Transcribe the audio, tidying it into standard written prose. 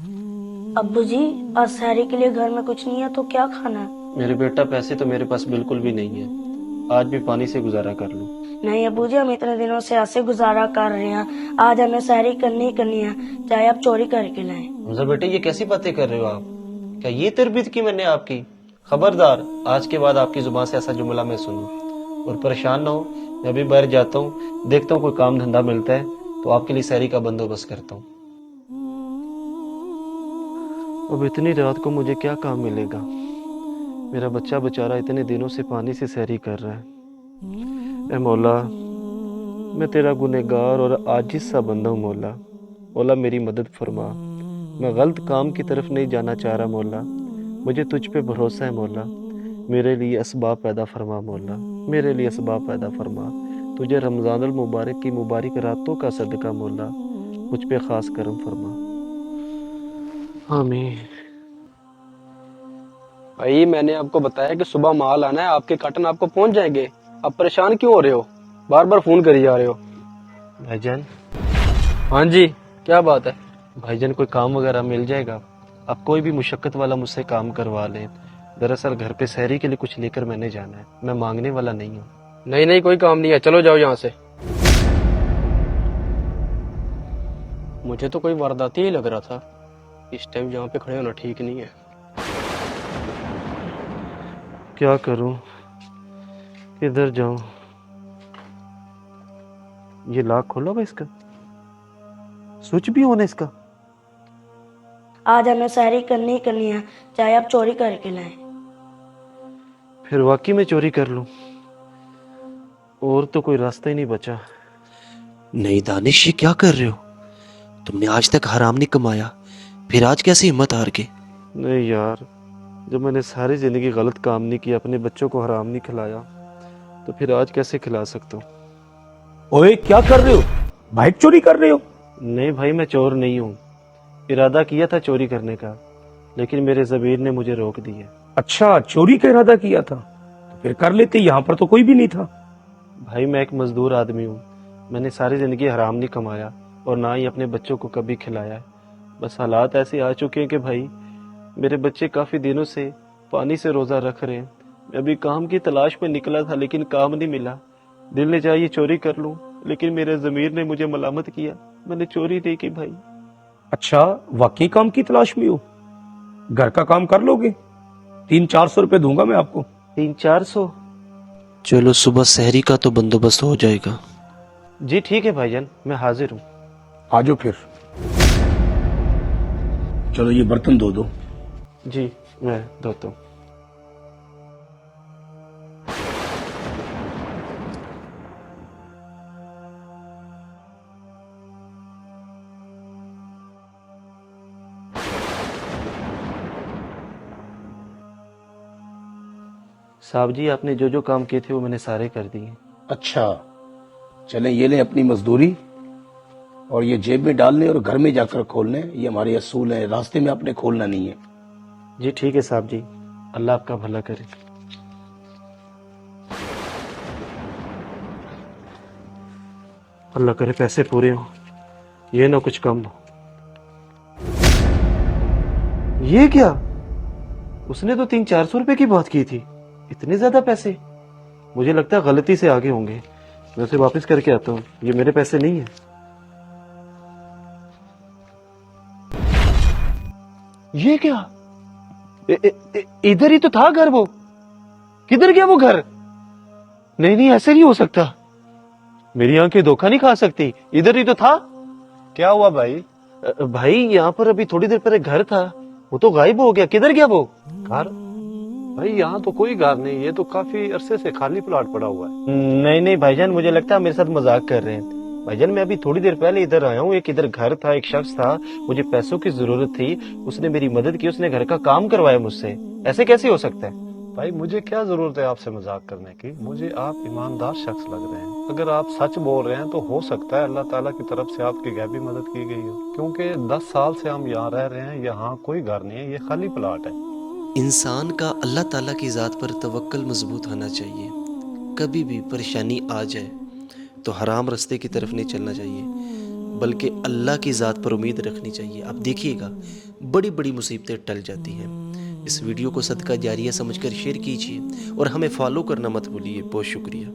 अब्बू जी, आज सहरी के लिए घर में कुछ नहीं है तो क्या खाना है? मेरे बेटा पैसे तो मेरे पास बिल्कुल भी नहीं है, आज भी पानी से गुजारा कर लूं। नहीं अब्बू जी, हम इतने दिनों से ऐसे गुजारा कर रहे हैं, आज हमें सहरी करनी ही करनी है, चाहे आप चोरी करके लाएं। हमजा बेटे, ये कैसी बातें कर रहे हो आप? क्या ये तरबियत की मैंने आपकी? खबरदार, आज के बाद आपकी जुबान से ऐसा जुमला मैं सुनूं। और परेशान ना हो, मैं अभी बाहर जाता हूँ, देखता हूँ कोई काम धंधा मिलता है तो आपके लिए सहरी का बंदोबस्त करता हूँ। अब इतनी रात को मुझे क्या काम मिलेगा? मेरा बच्चा बेचारा इतने दिनों से पानी से सहरी कर रहा है। ए मौला, मैं तेरा गुनहगार और आजिज़ सा बंदा हूँ मौला। मौला मेरी मदद फरमा, मैं गलत काम की तरफ नहीं जाना चाह रहा मौला, मुझे तुझ पे भरोसा है मौला। मेरे लिए असबाब पैदा फरमा मौला, मेरे लिए असबाब पैदा फरमा। तुझे रमज़ानुल मुबारक की मुबारक रातों का सदका मौला, मुझ पे ख़ास करम फरमा। आमीन। भाई मैंने आपको बताया कि सुबह माल आना है, आपके कार्टन आपको पहुंच जाएंगे। आप परेशान क्यों हो रहे हो? बार बार फोन करी जा रहे हो। भाईजान, हाँ जी, क्या बात है? भाईजान कोई काम वगैरह मिल जाएगा? आप कोई भी मुशक्कत वाला मुझसे काम करवा लें। दरअसल घर पे सहरी के लिए कुछ लेकर मैंने जाना है, मैं मांगने वाला नहीं हूँ। नहीं नहीं, कोई काम नहीं है, चलो जाओ यहाँ से। मुझे तो कोई वारदाती ही लग रहा था। इस टाइम जहाँ पे खड़े होना ठीक नहीं है। क्या करूं, किधर जाऊं? ये लॉक खोला हुआ इसका, स्विच भी ऑन है इसका। आज हमें सहरी करनी ही करनी है, चाहे आप चोरी करके लाएं। फिर वाकई में चोरी कर लूं, और तो कोई रास्ता ही नहीं बचा। नहीं दानिश, ये क्या कर रहे हो? तुमने आज तक हराम नहीं कमाया, फिर आज कैसे हिम्मत हार के? नहीं यार, जब मैंने सारी जिंदगी गलत काम नहीं किया, अपने बच्चों को हराम नहीं खिलाया, तो फिर आज कैसे खिला सकता हूँ? ओए क्या कर रहे हो? बाइक चोरी कर रहे हो? नहीं भाई, मैं चोर नहीं हूँ। इरादा किया था चोरी करने का, लेकिन मेरे ज़मीर ने मुझे रोक दिया। अच्छा, चोरी का इरादा किया था तो फिर कर लेते, यहाँ पर तो कोई भी नहीं था। भाई मैं एक मजदूर आदमी हूँ, मैंने सारी जिंदगी हराम नहीं कमाया और ना ही अपने बच्चों को कभी खिलाया है। बस हालात ऐसे आ चुके हैं कि भाई मेरे बच्चे काफ़ी दिनों से पानी से रोज़ा रख रहे हैं। मैं अभी काम की तलाश में निकला था, लेकिन काम नहीं मिला। दिल ने चाहिए चोरी कर लूं, लेकिन मेरे ज़मीर ने मुझे मलामत किया, मैंने चोरी नहीं की भाई। अच्छा, वाकई काम की तलाश में हो? घर का काम कर लोगे? 300-400 रुपए दूंगा मैं आपको। 300-400? चलो, सुबह सहरी का तो बंदोबस्त हो जाएगा। जी ठीक है भाईजान, मैं हाजिर हूँ। आ जाओ फिर। चलो ये बर्तन धो दो। जी मैं धोता हूँ। साहब जी, आपने जो जो काम किए थे वो मैंने सारे कर दिए। अच्छा, चलें ये लें अपनी मजदूरी, और ये जेब में डाल लें और घर में जाकर खोल लें। ये हमारे असूल है, रास्ते में आपने खोलना नहीं है। जी ठीक है साहब जी, अल्लाह आपका भला करे। अल्लाह करे पैसे पूरे हो, ये ना कुछ कम हो। ये क्या? उसने तो 300-400 रुपए की बात की थी, इतने ज्यादा पैसे? मुझे लगता है गलती से आगे होंगे, मैं उसे वापस करके आता हूँ, ये मेरे पैसे नहीं है। ये क्या? इधर ही तो था घर, वो किधर गया वो घर? नहीं नहीं, ऐसे नहीं हो सकता, मेरी आंखें धोखा नहीं खा सकती, इधर ही तो था। क्या हुआ भाई? भाई यहाँ पर अभी थोड़ी देर पहले घर था, वो तो गायब हो गया, किधर गया वो? घर? भाई यहाँ तो कोई घर नहीं, ये तो काफी अरसे से खाली प्लॉट पड़ा हुआ है। नहीं नहीं भाईजान, मुझे लगता है मेरे साथ मजाक कर रहे हैं। भाईजान मैं अभी थोड़ी देर पहले इधर आया हूँ, एक इधर घर था, एक शख्स था, मुझे पैसों की जरूरत थी, उसने मेरी मदद की, उसने घर का काम करवाया मुझसे। ऐसे कैसे हो सकता है? भाई मुझे क्या जरूरत है आपसे मजाक करने की? मुझे आप ईमानदार शख्स लग रहे हैं। अगर आप सच बोल रहे हैं तो हो सकता है अल्लाह ताला की तरफ से आपकी गैबी मदद की गई हो, क्योंकि 10 साल से हम यहाँ रह रहे हैं, यहाँ कोई घर नहीं है, ये खाली प्लॉट है। इंसान का अल्लाह ताला की ज़ात पर तवक्कल मजबूत होना चाहिए। कभी भी परेशानी आ जाए तो हराम रास्ते की तरफ नहीं चलना चाहिए, بلکہ اللہ کی ذات پر امید رکھنی چاہیے. آپ دیکھیے گا بڑی بڑی مصیبتیں ٹل جاتی ہیں. اس ویڈیو کو صدقہ جاریہ سمجھ کر شیئر کیجیے اور ہمیں فالو کرنا مت بھولیے. بہت شکریہ.